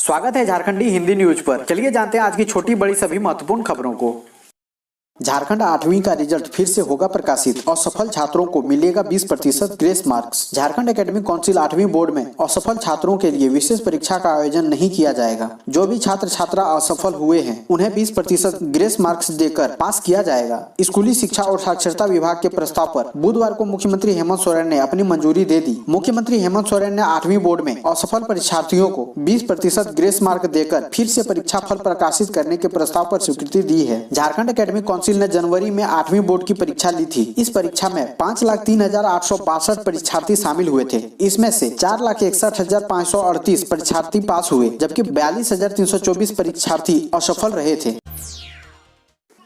स्वागत है झारखंडी हिंदी न्यूज पर। चलिए जानते हैं आज की छोटी बड़ी सभी महत्वपूर्ण खबरों को। झारखंड 8वीं का रिजल्ट फिर से होगा प्रकाशित। असफल छात्रों को मिलेगा 20% grace marks. Jharkhand academic council 8वीं बोर्ड में असफल छात्रों के लिए विशेष परीक्षा का आयोजन नहीं किया जाएगा। जो भी छात्र छात्रा असफल हुए हैं उन्हें 20% ग्रेस मार्क्स देकर पास किया जाएगा। स्कूली शिक्षा और साक्षरता विभाग के प्रस्ताव पर बुधवार को मुख्यमंत्री हेमंत सोरेन ने अपनी मंजूरी दे दी। मुख्यमंत्री हेमंत सोरेन ने 8वीं बोर्ड में असफल परीक्षार्थियों को 20% ग्रेस मार्क देकर फिर से परीक्षा फल प्रकाशित करने के प्रस्ताव पर स्वीकृति दी है। झारखंड एकेडमिक काउंसिल ने जनवरी में 8वीं बोर्ड की परीक्षा ली थी। इस परीक्षा में 5,03,862 परीक्षार्थी शामिल हुए थे। इसमें से 4,61,538 परीक्षार्थी पास हुए, जबकि 42,324 परीक्षार्थी असफल रहे थे।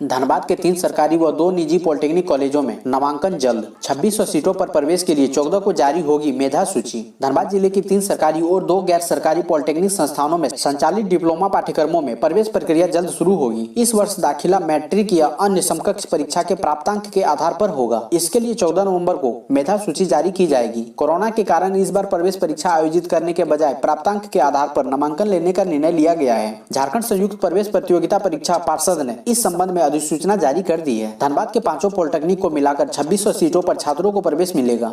धनबाद के 3 सरकारी व 2 निजी पॉलिटेक्निक कॉलेजों में नामांकन जल्द। 2600 सीटों पर प्रवेश के लिए 14 को जारी होगी मेधा सूची। धनबाद जिले की 3 सरकारी और 2 गैर सरकारी पॉलिटेक्निक संस्थानों में संचालित डिप्लोमा पाठ्यक्रमों में प्रवेश प्रक्रिया जल्द शुरू होगी। इस वर्ष दाखिला मैट्रिक या अन्य समकक्ष परीक्षा के प्राप्तांक के आधार पर होगा। इसके लिए 14 नवम्बर को मेधा सूची जारी की जाएगी। कोरोना के कारण इस बार प्रवेश परीक्षा आयोजित करने के बजाय प्राप्तांक के आधार पर नामांकन लेने का निर्णय लिया गया है। झारखंड संयुक्त प्रवेश प्रतियोगिता परीक्षा पार्षद ने इस संबंध में अधिसूचना जारी कर दी है। धनबाद के 5 पॉलिटेक्निक को मिलाकर 2600 सीटों पर छात्रों को प्रवेश मिलेगा।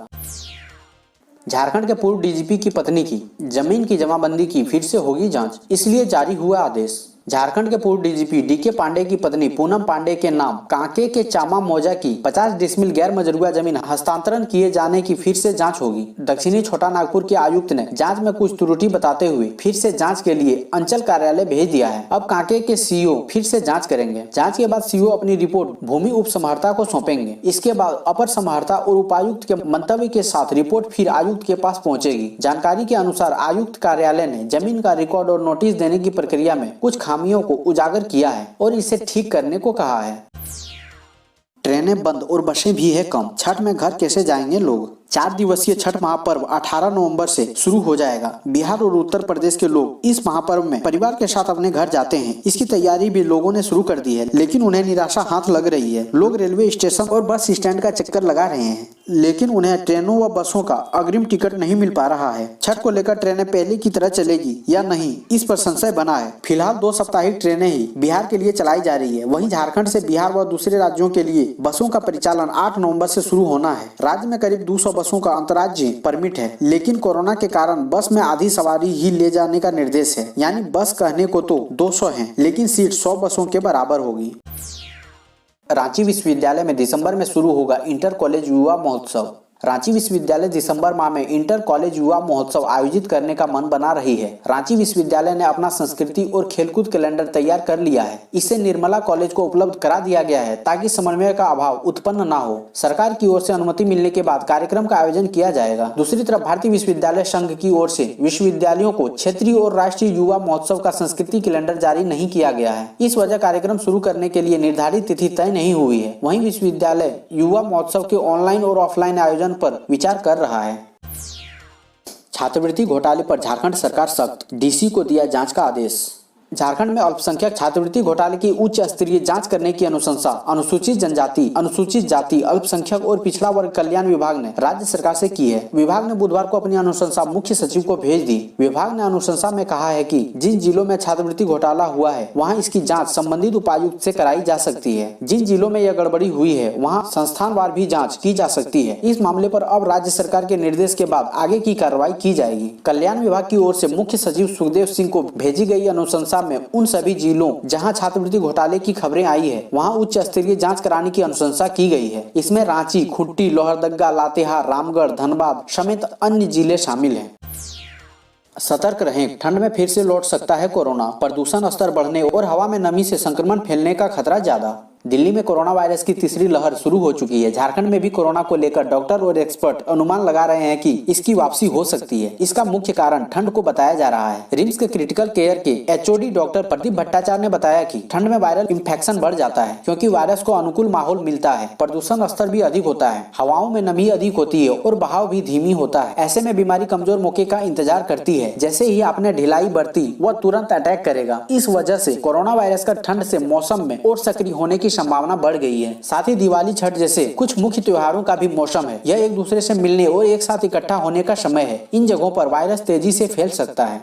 झारखंड के पूर्व डीजीपी की पत्नी की जमीन की जमाबंदी की फिर से होगी जांच, इसलिए जारी हुआ आदेश। झारखंड के पूर्व डीजीपी डीके पांडे की पत्नी पूनम पांडे के नाम कांके के चामा मौजा की 50 डिसमिल गैर मजरूआ जमीन हस्तांतरण किए जाने की फिर से जांच होगी। दक्षिणी छोटा नागपुर के आयुक्त ने जांच में कुछ त्रुटि बताते हुए फिर से जांच के लिए अंचल कार्यालय भेज दिया है। अब कांके के सीईओ फिर से जांच करेंगे। जांच के बाद सीईओ अपनी रिपोर्ट भूमि उप समाहर्ता को सौंपेंगे। इसके बाद अपर समाहर्ता और उपायुक्त के मंतव्य के साथ रिपोर्ट फिर आयुक्त के पास पहुंचेगी। जानकारी के अनुसार आयुक्त कार्यालय ने जमीन का रिकॉर्ड और नोटिस देने की प्रक्रिया में कुछ खामियों को उजागर किया है और इसे ठीक करने को कहा है। ट्रेनें बंद और बसें भी है कम। छठ में घर कैसे जाएंगे लोग? 4 दिवसीय छठ महापर्व 18 नवंबर से शुरू हो जाएगा। बिहार और उत्तर प्रदेश के लोग इस महापर्व में परिवार के साथ अपने घर जाते हैं। इसकी तैयारी भी लोगों ने शुरू कर दी है, लेकिन उन्हें निराशा हाथ लग रही है। लोग रेलवे स्टेशन और बस स्टैंड का चक्कर लगा रहे हैं, लेकिन उन्हें ट्रेनों व बसों का अग्रिम टिकट नहीं मिल पा रहा है। छठ को लेकर ट्रेनें पहले की तरह चलेगी या नहीं, इस पर संशय बना है। फिलहाल 2 साप्ताहिक ट्रेनें ही बिहार के लिए चलाई जा रही है। वहीं झारखंड से बिहार व दूसरे राज्यों के लिए बसों का परिचालन 8 नवंबर से शुरू होना है। राज्य में करीब 200 बसों का अंतर्राज्यीय परमिट है, लेकिन कोरोना के कारण बस में आधी सवारी ही ले जाने का निर्देश है। यानी बस कहने को तो 200 हैं, लेकिन सीट 100 बसों के बराबर होगी। रांची विश्वविद्यालय में दिसंबर में शुरू होगा इंटर कॉलेज युवा महोत्सव। रांची विश्वविद्यालय दिसंबर माह में इंटर कॉलेज युवा महोत्सव आयोजित करने का मन बना रही है। रांची विश्वविद्यालय ने अपना संस्कृति और खेलकूद कैलेंडर तैयार कर लिया है। इसे निर्मला कॉलेज को उपलब्ध करा दिया गया है ताकि समन्वय का अभाव उत्पन्न न हो। सरकार की ओर से अनुमति मिलने के बाद कार्यक्रम का आयोजन किया जाएगा। दूसरी तरफ भारतीय विश्वविद्यालय संघ की ओर से विश्वविद्यालयों को क्षेत्रीय और राष्ट्रीय युवा महोत्सव का संस्कृति कैलेंडर जारी नहीं किया गया है। इस वजह कार्यक्रम शुरू करने के लिए निर्धारित तिथि तय नहीं हुई है। वहीं विश्वविद्यालय युवा महोत्सव के ऑनलाइन और ऑफलाइन आयोजन पर विचार कर रहा है। छात्रवृत्ति घोटाले पर झारखंड सरकार सख्त, डीसी को दिया जांच का आदेश। झारखंड में अल्पसंख्यक छात्रवृत्ति घोटाले की उच्च स्तरीय जांच करने की अनुशंसा अनुसूचित जनजाति, अनुसूचित जाति, अल्पसंख्यक और पिछड़ा वर्ग कल्याण विभाग ने राज्य सरकार से की है। विभाग ने बुधवार को अपनी अनुशंसा मुख्य सचिव को भेज दी। विभाग ने अनुशंसा में कहा है कि जिन जिलों में छात्रवृत्ति घोटाला हुआ है वहाँ इसकी जाँच संबंधित उपायुक्त से कराई जा सकती है। जिन जिलों में यह गड़बड़ी हुई है वहाँ संस्थानवार भी जाँच की जा सकती है। इस मामले पर अब राज्य सरकार के निर्देश के बाद आगे की कार्रवाई की जाएगी। कल्याण विभाग की ओर से मुख्य सचिव सुखदेव सिंह को भेजी गई अनुशंसा में उन सभी जिलों जहां छात्रवृत्ति घोटाले की खबरें आई है वहां उच्च स्तरीय जांच कराने की अनुशंसा की गई है। इसमें रांची, खूंटी, लोहरदगा, लातेहार, रामगढ़, धनबाद समेत अन्य जिले शामिल हैं। सतर्क रहें, ठंड में फिर से लौट सकता है कोरोना। प्रदूषण स्तर बढ़ने और हवा में नमी से संक्रमण फैलने का खतरा ज्यादा। दिल्ली में कोरोना वायरस की तीसरी लहर शुरू हो चुकी है। झारखंड में भी कोरोना को लेकर डॉक्टर और एक्सपर्ट अनुमान लगा रहे हैं कि इसकी वापसी हो सकती है। इसका मुख्य कारण ठंड को बताया जा रहा है। रिम्स के क्रिटिकल केयर के एचओडी डॉक्टर प्रदीप भट्टाचार्य ने बताया कि ठंड में वायरल इंफेक्शन बढ़ जाता है क्योंकि वायरस को अनुकूल माहौल मिलता है। प्रदूषण स्तर भी अधिक होता है, हवाओं में नमी अधिक होती है और बहाव भी धीमी होता है। ऐसे में बीमारी कमजोर मौके का इंतजार करती है। जैसे ही आपने ढिलाई बरती वह तुरंत अटैक करेगा। इस वजह से कोरोना वायरस का ठंड से मौसम में और सक्रिय होने की संभावना बढ़ गई है। साथ ही दिवाली, छठ जैसे कुछ मुख्य त्योहारों का भी मौसम है। यह एक दूसरे से मिलने और एक साथ इकट्ठा होने का समय है। इन जगहों पर वायरस तेजी से फैल सकता है।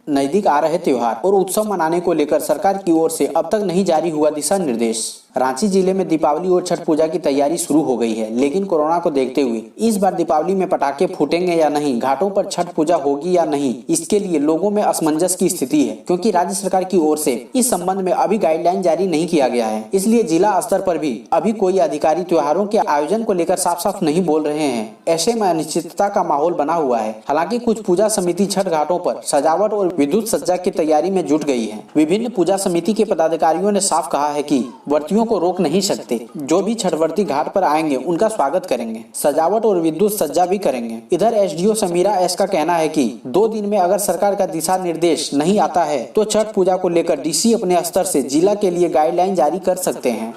नजदीक आ रहे त्योहार और उत्सव मनाने को लेकर सरकार की ओर से अब तक नहीं जारी हुआ दिशा निर्देश। रांची जिले में दीपावली और छठ पूजा की तैयारी शुरू हो गई है, लेकिन कोरोना को देखते हुए इस बार दीपावली में पटाखे फूटेंगे या नहीं, घाटों पर छठ पूजा होगी या नहीं, इसके लिए लोगों में असमंजस की स्थिति है, क्योंकि राज्य सरकार की ओर से इस संबंध में अभी गाइडलाइन जारी नहीं किया गया है। इसलिए जिला स्तर पर भी अभी कोई अधिकारी त्योहारों के आयोजन को लेकर साफ साफ नहीं बोल रहे हैं। ऐसे में अनिश्चितता का माहौल बना हुआ है। हालांकि कुछ पूजा समिति छठ घाटों पर सजावट और विद्युत सज्जा की तैयारी में जुट गई है। विभिन्न पूजा समिति के पदाधिकारियों ने साफ कहा है कि व्रतियों को रोक नहीं सकते, जो भी छठवर्ती घाट पर आएंगे उनका स्वागत करेंगे, सजावट और विद्युत सज्जा भी करेंगे। इधर एसडीओ समीरा एस का कहना है कि 2 दिन में अगर सरकार का दिशा निर्देश नहीं आता है तो छठ पूजा को लेकर डीसी अपने स्तर से जिला के लिए गाइडलाइन जारी कर सकते हैं।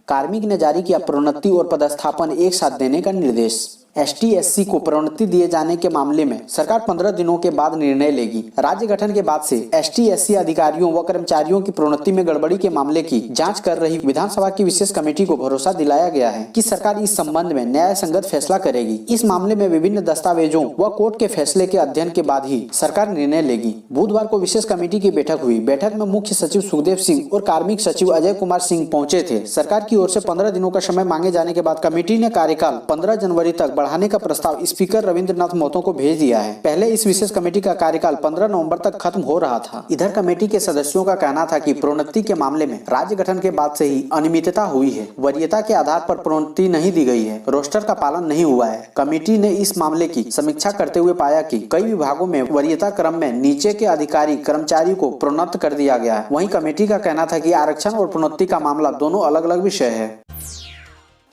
कार्मिक ने जारी किया प्रोन्नति और पदस्थापन एक साथ देने का निर्देश। ST/SC को प्रोन्नति दिए जाने के मामले में सरकार 15 दिनों के बाद निर्णय लेगी। राज्य गठन के बाद से ST/SC अधिकारियों व कर्मचारियों की प्रोन्नति में गड़बड़ी के मामले की जांच कर रही विधानसभा की विशेष कमेटी को भरोसा दिलाया गया है कि सरकार इस संबंध में न्याय संगत फैसला करेगी। इस मामले में विभिन्न दस्तावेजों व कोर्ट के फैसले के अध्ययन के बाद ही सरकार निर्णय लेगी। बुधवार को विशेष कमेटी की बैठक हुई। बैठक में मुख्य सचिव सुखदेव सिंह और कार्मिक सचिव अजय कुमार सिंह पहुंचे थे। सरकार की ओर से 15 दिनों का समय मांगे जाने के बाद कमेटी ने कार्यकाल 15 जनवरी तक बढ़ाने का प्रस्ताव स्पीकर रविंद्रनाथ महतो को भेज दिया है। पहले इस विशेष कमेटी का कार्यकाल 15 नवंबर तक खत्म हो रहा था। इधर कमेटी के सदस्यों का कहना था कि प्रोन्नति के मामले में राज्य गठन के बाद से ही अनियमितता हुई है। वरीयता के आधार पर प्रोन्नति नहीं दी गई है, रोस्टर का पालन नहीं हुआ है। कमेटी ने इस मामले की समीक्षा करते हुए पाया कि कई विभागों में वरीयता क्रम में नीचे के अधिकारी कर्मचारी को प्रोन्नत कर दिया गया है। वहीं कमेटी का कहना था कि आरक्षण और प्रोन्नति का मामला दोनों अलग अलग विषय है।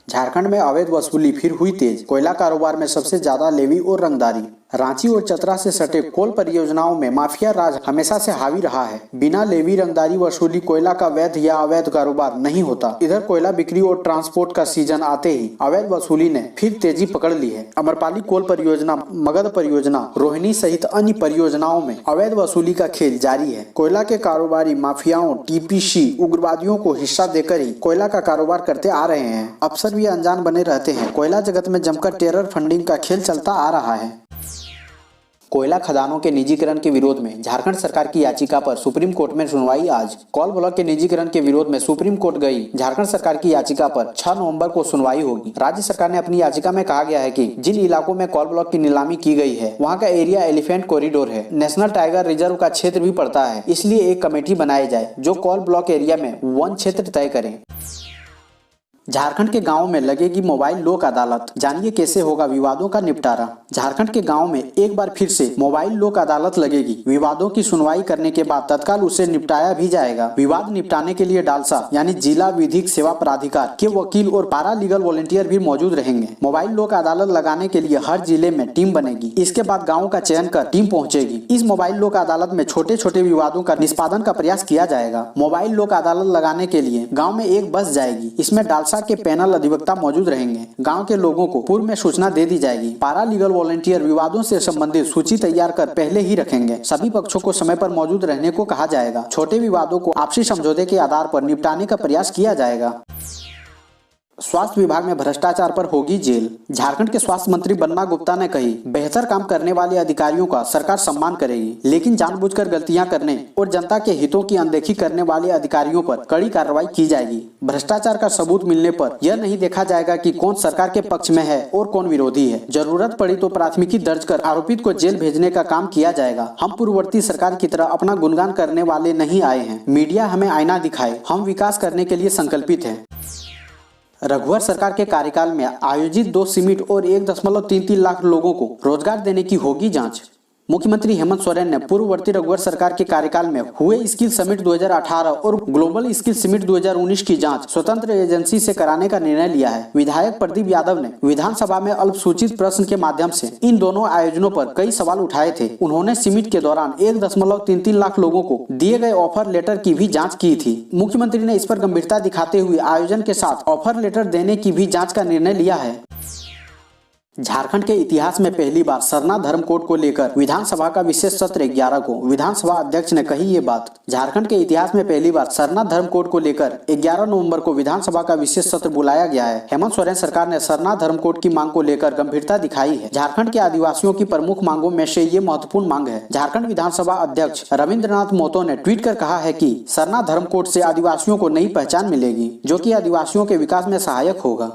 झारखंड में अवैध वसूली फिर हुई तेज। कोयला कारोबार में सबसे ज्यादा लेवी और रंगदारी। रांची और चतरा से सटे कोल परियोजनाओं में माफिया राज हमेशा से हावी रहा है। बिना लेवी रंगदारी वसूली कोयला का वैध या अवैध कारोबार नहीं होता। इधर कोयला बिक्री और ट्रांसपोर्ट का सीजन आते ही अवैध वसूली ने फिर तेजी पकड़ ली है। अमरपाली कोल परियोजना, मगध परियोजना, रोहिणी सहित अन्य परियोजनाओं में अवैध वसूली का खेल जारी है। कोयला के कारोबारी माफियाओं टीपीसी उग्रवादियों को हिस्सा देकर ही कोयला का कारोबार करते आ रहे हैं। अफसर भी अनजान बने रहते हैं। कोयला जगत में जमकर टेरर फंडिंग का खेल चलता आ रहा है। कोयला खदानों के निजीकरण के विरोध में झारखंड सरकार की याचिका पर सुप्रीम कोर्ट में सुनवाई आज। कोल ब्लॉक के निजीकरण के विरोध में सुप्रीम कोर्ट गई झारखंड सरकार की याचिका पर 6 नवंबर को सुनवाई होगी। राज्य सरकार ने अपनी याचिका में कहा गया है कि जिन इलाकों में कोल ब्लॉक की नीलामी की गई है वहां का एरिया एलिफेंट कॉरिडोर है, नेशनल टाइगर रिजर्व का क्षेत्र भी पड़ता है। इसलिए एक कमेटी बनाई जाए जो कोल ब्लॉक एरिया में वन क्षेत्र तय करे। झारखंड के गांव में लगेगी मोबाइल लोक अदालत, जानिए कैसे होगा विवादों का निपटारा। झारखंड के गांव में एक बार फिर से मोबाइल लोक अदालत लगेगी। विवादों की सुनवाई करने के बाद तत्काल उसे निपटाया भी जाएगा। विवाद निपटाने के लिए डालसा यानी जिला विधिक सेवा प्राधिकार के वकील और पारा लीगल वॉलंटियर भी मौजूद रहेंगे। मोबाइल लोक अदालत लगाने के लिए हर जिले में टीम बनेगी। इसके बाद गाँव का चयन कर टीम पहुँचेगी। इस मोबाइल लोक अदालत में छोटे छोटे विवादों का निष्पादन का प्रयास किया जाएगा। मोबाइल लोक अदालत लगाने के लिए गाँव में एक बस जाएगी। इसमें डालसा के पैनल अधिवक्ता मौजूद रहेंगे। गांव के लोगों को पूर्व में सूचना दे दी जाएगी। पारा लीगल वॉलंटियर विवादों से संबंधित सूची तैयार कर पहले ही रखेंगे। सभी पक्षों को समय पर मौजूद रहने को कहा जाएगा। छोटे विवादों को आपसी समझौते के आधार पर निपटाने का प्रयास किया जाएगा। स्वास्थ्य विभाग में भ्रष्टाचार पर होगी जेल। झारखंड के स्वास्थ्य मंत्री बन्ना गुप्ता ने कही, बेहतर काम करने वाले अधिकारियों का सरकार सम्मान करेगी, लेकिन जानबूझकर गलतियां करने और जनता के हितों की अनदेखी करने वाले अधिकारियों पर कड़ी कार्रवाई की जाएगी। भ्रष्टाचार का सबूत मिलने पर यह नहीं देखा जाएगा कि कौन सरकार के पक्ष में है और कौन विरोधी है। जरूरत पड़ी तो प्राथमिकी दर्ज कर आरोपित को जेल भेजने का काम किया जाएगा। हम पूर्ववर्ती सरकार की तरह अपना गुणगान करने वाले नहीं आए हैं। मीडिया हमें आईना दिखाए, हम विकास करने के लिए संकल्पित हैं। रघुवर सरकार के कार्यकाल में आयोजित 2 समिट और 1.33 लाख लोगों को रोजगार देने की होगी जांच। मुख्यमंत्री हेमंत सोरेन ने पूर्ववर्ती रघुवर सरकार के कार्यकाल में हुए स्किल समिट 2018 और ग्लोबल स्किल समिट 2019 की जांच स्वतंत्र एजेंसी से कराने का निर्णय लिया है। विधायक प्रदीप यादव ने विधानसभा में अल्पसूचित प्रश्न के माध्यम से इन दोनों आयोजनों पर कई सवाल उठाए थे। उन्होंने समिट के दौरान 1.33 लाख लोगों को दिए गए ऑफर लेटर की भी जाँच की थी। मुख्यमंत्री ने इस पर गंभीरता दिखाते हुए आयोजन के साथ ऑफर लेटर देने की भी जाँच का निर्णय लिया है। झारखंड के इतिहास में पहली बार सरना धर्म कोड को लेकर विधानसभा का विशेष सत्र 11 को विधानसभा अध्यक्ष ने कही ये बात। झारखंड के इतिहास में पहली बार सरना धर्म कोड को लेकर 11 नवंबर को विधानसभा का विशेष सत्र बुलाया गया है। हेमंत सोरेन सरकार ने सरना धर्म कोड की मांग को लेकर गंभीरता दिखाई है। झारखंड के आदिवासियों की प्रमुख मांगों में से ये महत्वपूर्ण मांग है। झारखंड विधानसभा अध्यक्ष रविंद्रनाथ महतो ने ट्वीट कर कहा है कि सरना धर्म कोड से आदिवासियों को नई पहचान मिलेगी, जो कि आदिवासियों के विकास में सहायक होगा।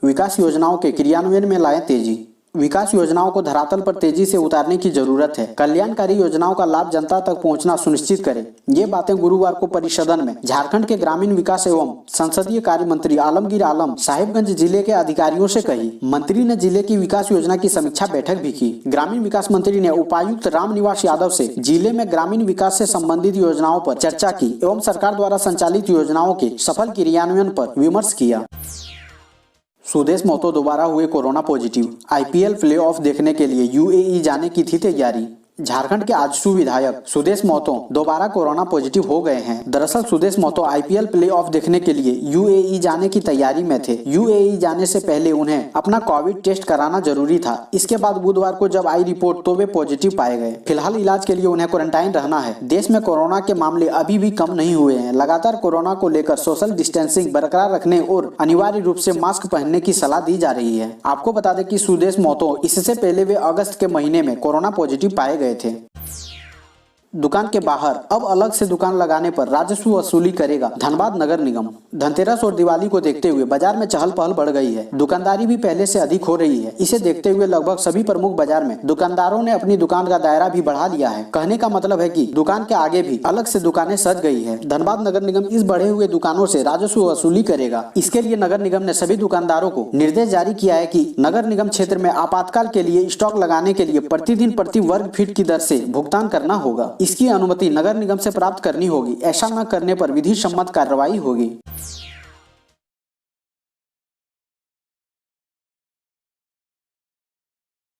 विकास योजनाओं के क्रियान्वयन में लाएं तेजी। विकास योजनाओं को धरातल पर तेजी से उतारने की जरूरत है। कल्याणकारी योजनाओं का लाभ जनता तक पहुंचना सुनिश्चित करें। ये बातें गुरुवार को परिषदन में झारखंड के ग्रामीण विकास एवं संसदीय कार्य मंत्री आलमगीर आलम साहिबगंज जिले के अधिकारियों से कही। मंत्री ने जिले की विकास योजना की समीक्षा बैठक भी की। ग्रामीण विकास मंत्री ने उपायुक्त रामनिवास यादव से जिले में ग्रामीण विकास से संबंधित योजनाओं पर चर्चा की एवं सरकार द्वारा संचालित योजनाओं के सफल क्रियान्वयन पर विमर्श किया। सुदेश महतो दोबारा हुए कोरोना पॉजिटिव। आईपीएल प्लेऑफ देखने के लिए यूएई जाने की थी तैयारी। झारखंड के आजसू विधायक सुदेश महतो दोबारा कोरोना पॉजिटिव हो गए हैं। दरअसल सुदेश महतो आईपीएल प्लेऑफ देखने के लिए यूएई जाने की तैयारी में थे। यूएई जाने से पहले उन्हें अपना कोविड टेस्ट कराना जरूरी था। इसके बाद बुधवार को जब आई रिपोर्ट तो वे पॉजिटिव पाए गए। फिलहाल इलाज के लिए उन्हें क्वारंटाइन रहना है। देश में कोरोना के मामले अभी भी कम नहीं हुए हैं। लगातार कोरोना को लेकर सोशल डिस्टेंसिंग बरकरार रखने और अनिवार्य रूप से मास्क पहनने की सलाह दी जा रही है। आपको बता दें कि सुदेश महतो इससे पहले वे अगस्त के महीने में कोरोना पॉजिटिव पाए गए थे। दुकान के बाहर अब अलग से दुकान लगाने पर राजस्व वसूली करेगा धनबाद नगर निगम। धनतेरस और दिवाली को देखते हुए बाजार में चहल पहल बढ़ गई है। दुकानदारी भी पहले से अधिक हो रही है। इसे देखते हुए लगभग सभी प्रमुख बाजार में दुकानदारों ने अपनी दुकान का दायरा भी बढ़ा लिया है। कहने का मतलब है कि दुकान के आगे भी अलग से दुकानें सज गई है। धनबाद नगर निगम इस बढ़े हुए दुकानों से राजस्व वसूली करेगा। इसके लिए नगर निगम ने सभी दुकानदारों को निर्देश जारी किया है कि नगर निगम क्षेत्र में आपातकाल के लिए स्टॉक लगाने के लिए प्रतिदिन प्रति वर्ग फीट की दर से भुगतान करना होगा। इसकी अनुमति नगर निगम से प्राप्त करनी होगी। ऐसा न करने पर विधि सम्मत कार्रवाई होगी।